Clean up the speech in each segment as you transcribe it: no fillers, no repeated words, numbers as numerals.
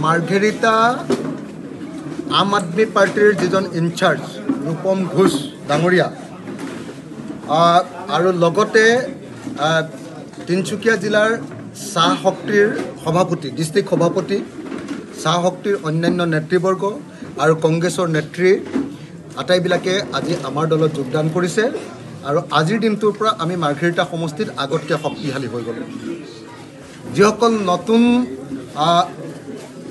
মাৰ্ঘেৰিটা আম আদমি পাৰ্টিৰ যিজন ইনচাৰ্জ ৰূপম ঘোষ ডাঙৰীয়া আৰু লগতে তিনিচুকীয়া জিলাৰ চাহ শক্তিৰ সভাপতি ডিষ্ট্ৰিক্ট সভাপতি চাহ শক্তিৰ অন্যান্য নেতৃবৰ্গ আৰু কংগ্ৰেছৰ নেত্ৰী আটাইবিলাকে আজি আমাৰ দলত যোগদান কৰিছে আৰু আজিৰ দিনটোৰ পৰা আমি মাৰ্ঘেৰিটা সমষ্টিত আগতকৈ শক্তিশালী হৈ গ'লোঁ। যিসকল নতুন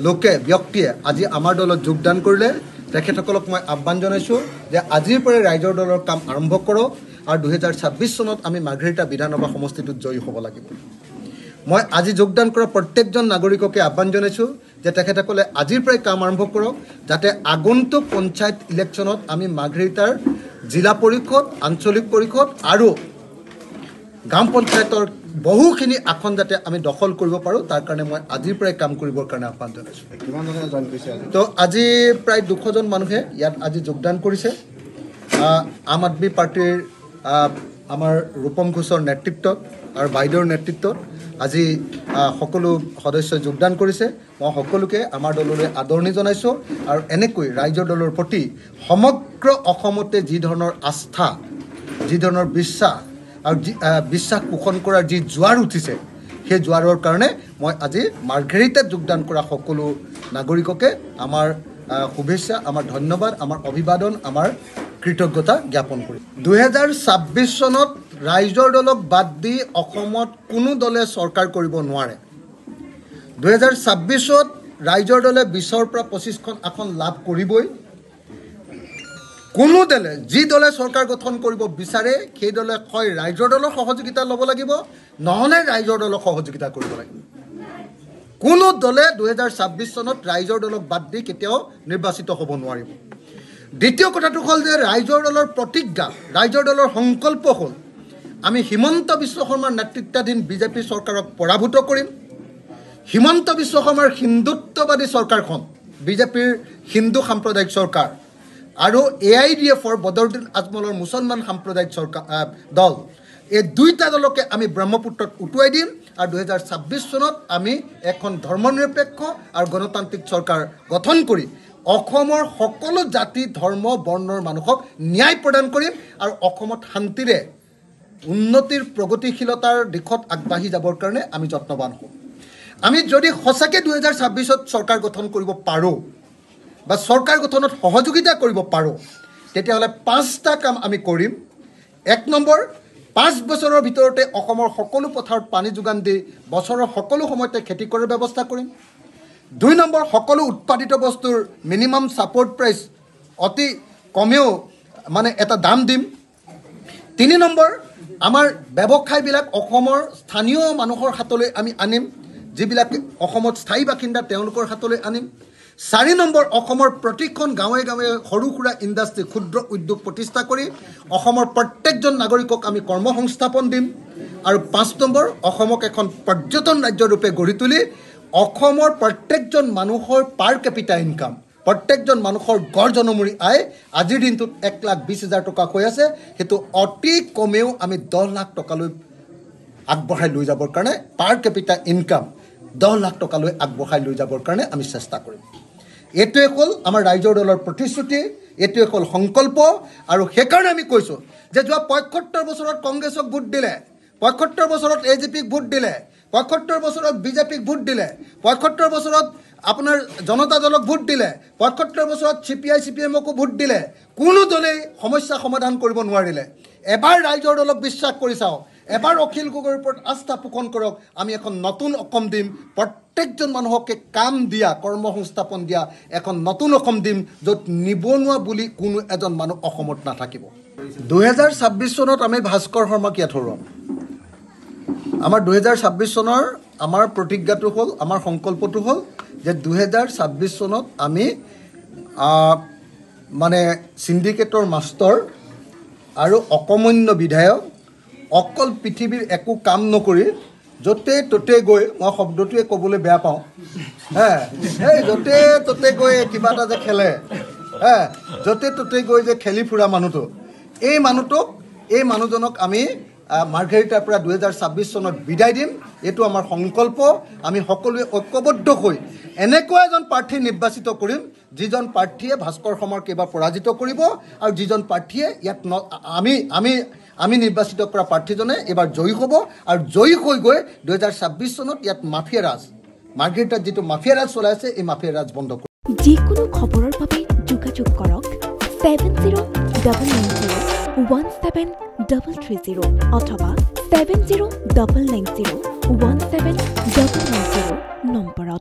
লোকে ব্যক্তিয়ে আজি আমাৰ দলত যোগদান কৰিলে তেখেতসকলক মই আহ্বান জনাইছোঁ যে আজিৰ পৰাই ৰাইজৰ দলৰ কাম আৰম্ভ কৰক আৰু 2026 চনত আমি মাৰ্ঘেৰিটা বিধানসভা সমষ্টিটোত জয়ী হ'ব লাগিব। মই আজি যোগদান কৰা প্ৰত্যেকজন নাগৰিককে আহ্বান জনাইছোঁ যে তেখেতসকলে আজিৰ পৰাই কাম আৰম্ভ কৰক যাতে আগন্তুক পঞ্চায়ত ইলেকশ্যনত আমি মাৰ্ঘেৰিটাৰ জিলা পৰিষদ আঞ্চলিক পৰিষদ আৰু গাঁও পঞ্চায়তৰ বহুখিনি আসন যাতে আমি দখল কৰিব পাৰোঁ তাৰ কাৰণে মই আজিৰ পৰাই কাম কৰিবৰ কাৰণে আহ্বান জনাইছোঁ। তো আজি প্ৰায় 200জন মানুহে ইয়াত আজি যোগদান কৰিছে। আম আদমি পাৰ্টিৰ আমাৰ ৰূপম ঘোষৰ নেতৃত্বত আৰু বাইদেউৰ নেতৃত্বত আজি সকলো সদস্যই যোগদান কৰিছে। মই সকলোকে আমাৰ দললৈ আদৰণি জনাইছোঁ আৰু এনেকৈ ৰাইজৰ দলৰ প্ৰতি সমগ্ৰ অসমতে যি ধৰণৰ আস্থা যি ধৰণৰ বিশ্বাস আৰু বিশ্বাস পোষণ কৰাৰ যি জোৱাৰ উঠিছে সেই জোৱাৰৰ কাৰণে মই আজি মাৰ্ঘেৰিটাত যোগদান কৰা সকলো নাগৰিককে আমাৰ শুভেচ্ছা আমাৰ ধন্যবাদ আমাৰ অভিবাদন আমাৰ কৃতজ্ঞতা জ্ঞাপন কৰি 2026 চনত ৰাইজৰ দলক বাদ দি অসমত কোনো দলে চৰকাৰ কৰিব নোৱাৰে। 2026ত ৰাইজৰ দলে 20ৰ পৰা 25খন আসন লাভ কৰিবই। কোনো দলে যি দলে চৰকাৰ গঠন কৰিব বিচাৰে সেই দলে হয় ৰাইজৰ দলৰ সহযোগিতা ল'ব লাগিব নহ'লে ৰাইজৰ দলক সহযোগিতা কৰিব লাগিব। কোনো দলে 2026 চনত ৰাইজৰ দলক বাদ দি কেতিয়াও নিৰ্বাচিত হ'ব নোৱাৰিব। দ্বিতীয় কথাটো হ'ল যে ৰাইজৰ দলৰ প্ৰতিজ্ঞা ৰাইজৰ দলৰ সংকল্প হ'ল আমি হিমন্ত বিশ্ব শৰ্মাৰ নেতৃত্বাধীন বিজেপি চৰকাৰক পৰাভূত কৰিম। হিমন্ত বিশ্ব শৰ্মাৰ হিন্দুত্ববাদী চৰকাৰখন বিজেপিৰ হিন্দু সাম্প্ৰদায়িক চৰকাৰ আৰু AIDFৰ বদৰুদ্দিন আজমলৰ মুছলমান সাম্প্ৰদায়িক চৰকাৰ দল এই দুইটা দলকে আমি ব্ৰহ্মপুত্ৰত উটুৱাই দিম আৰু 2026 চনত আমি এখন ধৰ্মনিৰপেক্ষ আৰু গণতান্ত্ৰিক চৰকাৰ গঠন কৰি অসমৰ সকলো জাতি ধৰ্ম বৰ্ণৰ মানুহক ন্যায় প্ৰদান কৰিম আৰু অসমত শান্তিৰে উন্নতিৰ প্ৰগতিশীলতাৰ দিশত আগবাঢ়ি যাবৰ কাৰণে আমি যত্নবান হ'ম। আমি যদি সঁচাকৈ 2026ত চৰকাৰ গঠন কৰিব পাৰোঁ বা চৰকাৰ গঠনত সহযোগিতা কৰিব পাৰোঁ তেতিয়াহ'লে 5টা কাম আমি কৰিম। 1 নম্বৰ 5 বছৰৰ ভিতৰতে অসমৰ সকলো পথাৰত পানী যোগান দি বছৰৰ সকলো সময়তে খেতি কৰাৰ ব্যৱস্থা কৰিম। 2 নম্বৰ সকলো উৎপাদিত বস্তুৰ মিনিমাম ছাপৰ্ট প্ৰাইচ অতি কমেও মানে এটা দাম দিম। 3 নম্বৰ আমাৰ ব্যৱসায়বিলাক অসমৰ স্থানীয় মানুহৰ হাতলৈ আমি আনিম যিবিলাক অসমত স্থায়ী বাসিন্দা তেওঁলোকৰ হাতলৈ আনিম। 4 নম্বৰ অসমৰ প্ৰতিখন গাঁৱে গাঁৱে সৰু সুৰা ইণ্ডাষ্ট্ৰী ক্ষুদ্ৰ উদ্যোগ প্ৰতিষ্ঠা কৰি অসমৰ প্ৰত্যেকজন নাগৰিকক আমি কৰ্মসংস্থাপন দিম। আৰু 5 নম্বৰ অসমক এখন পৰ্যটন ৰাজ্যৰূপে গঢ়ি তুলি অসমৰ প্ৰত্যেকজন মানুহৰ পাৰ কেপিটা ইনকাম প্ৰত্যেকজন মানুহৰ গড় জনমূৰি আয় আজিৰ দিনটোত 1,20,000 টকা হৈ আছে সেইটো অতি কমেও আমি 10 লাখ টকালৈ আগবঢ়াই লৈ যাবৰ কাৰণে পাৰ কেপিটা ইনকাম 10 লাখ টকালৈ আগবঢ়াই লৈ যাবৰ কাৰণে আমি চেষ্টা কৰিম। এইটোৱে হ'ল আমাৰ ৰাইজৰ দলৰ প্ৰতিশ্ৰুতি এইটোৱে হ'ল সংকল্প আৰু সেইকাৰণে আমি কৈছোঁ যে যোৱা 75 বছৰত কংগ্ৰেছক ভোট দিলে 75 বছৰত AJPক ভোট দিলে 75 বছৰত BJPক ভোট দিলে 75 বছৰত আপোনাৰ জনতা দলক ভোট দিলে 75 বছৰত CPI CPMকো ভোট দিলে কোনো দলেই সমস্যা সমাধান কৰিব নোৱাৰিলে। এবাৰ ৰাইজৰ দলক বিশ্বাস কৰি চাওক এবাৰ অখিল গগৈৰ ওপৰত আস্থা পোষণ কৰক আমি এখন নতুন অসম দিম প্ৰত্যেকজন মানুহকে কাম দিয়া কৰ্মসংস্থাপন দিয়া এখন নতুন অসম দিম য'ত নিবনুৱা বুলি কোনো এজন মানুহ অসমত নাথাকিব। 2026 চনত আমি ভাস্কৰ শৰ্মাক ইয়াত হৰুৱাম। আমাৰ 2026 চনৰ আমাৰ প্ৰতিজ্ঞাটো হ'ল আমাৰ সংকল্পটো হ'ল যে 2026 চনত আমি মানে চিণ্ডিকেটৰ মাষ্টৰ আৰু অকমন্য বিধায়ক অকল পৃথিৱীৰ একো কাম নকৰি য'তে ত'তে গৈ মই শব্দটোৱে ক'বলৈ বেয়া পাওঁ এই য'তে ত'তে গৈ কিবা এটা যে খেলে য'তে ত'তে গৈ যে খেলি ফুৰা মানুহটো এই মানুহজনক আমি মাৰ্ঘেৰিটাৰ পৰা 2026 চনত বিদায় দিম। এইটো আমাৰ সংকল্প। আমি সকলোৱে ঐক্যবদ্ধ হৈ এনেকুৱা এজন প্ৰাৰ্থী নিৰ্বাচিত কৰিম যিজন প্ৰাৰ্থীয়ে ভাস্কৰ শৰ্মাক এইবাৰ পৰাজিত কৰিব আৰু যিজন প্ৰাৰ্থীয়ে ইয়াত আমি নিৰ্বাচিত কৰা প্ৰাৰ্থীজনে এইবাৰ জয়ী হ'ব আৰু জয়ী হৈ গৈ 2026 চনত ইয়াত মাফিয়া ৰাজ, মাৰ্ঘেৰিটাত যিটো মাফিয়া ৰাজ চলাই আছে, এই মাফিয়া ৰাজ বন্ধ কৰিব। যিকোনো খবৰৰ বাবে যোগাযোগ কৰক 7099017330 অথবা 7099017990 নম্বৰত।